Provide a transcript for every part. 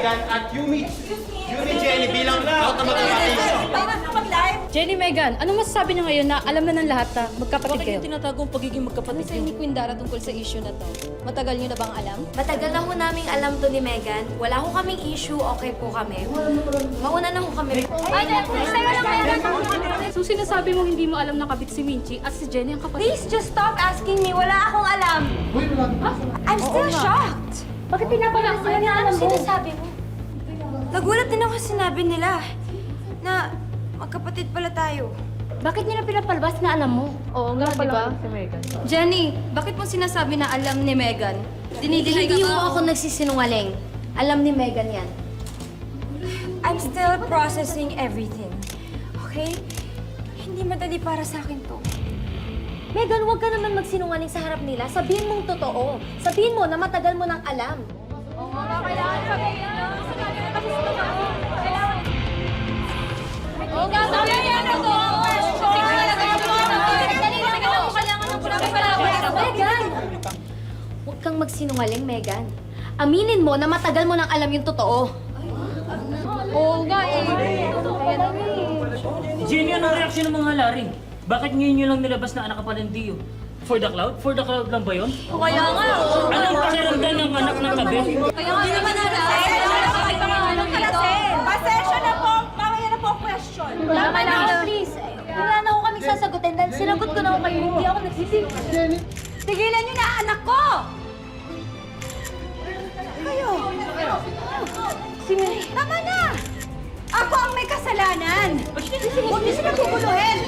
Megan at Yumi Jenny bilang out na magkakapatid. Jenny, Megan, anong masasabi niyo ngayon na alam na ng lahat na magkapatid Bakit kayo? yung tinatago ang pagiging magkapatid Sa ni Quindara tungkol sa issue na to. Matagal niyo na bang alam? Matagal na ho naming alam to ni Megan. Wala ho kaming issue, okay po kami. Mauna na ho kami. So sinasabi mo hindi mo alam na kabit si Minchi at si Jenny ang kapatid? Please just stop asking me. Wala akong alam. I'm still shocked. Bakit pinapala sila na Ano sinasabi mo? Nagulat din ako sa sinabi nila na magkapatid pala tayo. Bakit nila pinapalabas na alam mo? Oo nga, di ba? Jenny, bakit mo sinasabi na alam ni Megan? Dinidinay Hindi mo ako nagsisinungaling. Alam ni Megan yan. I'm still processing everything. Okay? Hindi madali para sa akin to. Megan, huwag ka naman magsinungaling sa harap nila. Sabihin mong totoo. Sabihin mo na matagal mo nang alam. Megan! Huwag kang magsinungaling, Megan. Aminin mo na matagal mo nang alam yung totoo. Oo nga eh. Jenny, anong reaksyon ng mga laring? Bakit ngayon nyo lang nilabas na anak ka pala ng Dio? For the cloud? For the cloud lang ba yun? Kaya nga, Anong pakiramdam ng anak ng tabi? Kaya nga naman Pasensya na po! Mamaya na po ang question. Tama na, please. Wala na ako kaming sasagutin dahil sinagot ko na ako kayo. Hindi ako nagsisinungaling. Tigilan niyo na anak ko! Kayo! Tama na! Ako ang may kasalanan! Huwag niyo sila guguluhin!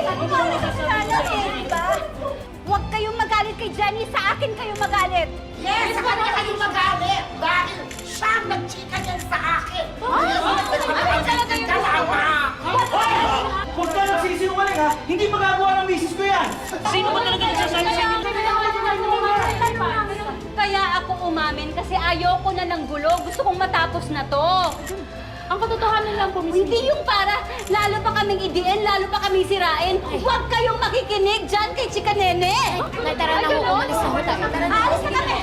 Ako ang may kasalanan eh, di ba? Huwag kayong magalit kay Jenny, sa akin kayo magalit! Yes, sa kanya kayo magalit dahil siya ang nagchika niyan sa akin. Huwag ka nagsisinungaling ha! Hindi magagawa ng misis ko yan! Sino ba talaga nagsasabi sa inyo? Kaya ako umamin kasi ayoko na ng gulo. Gusto kong matapos na to. Ang katotohanan lang po, Miss Hindi yung para lalo pa kaming idiin, lalo pa kaming sirain. Huwag kayong makikinig dyan kay Chika Nene. Tara na, umalis na ako tayo. Tara na. Alis na kami!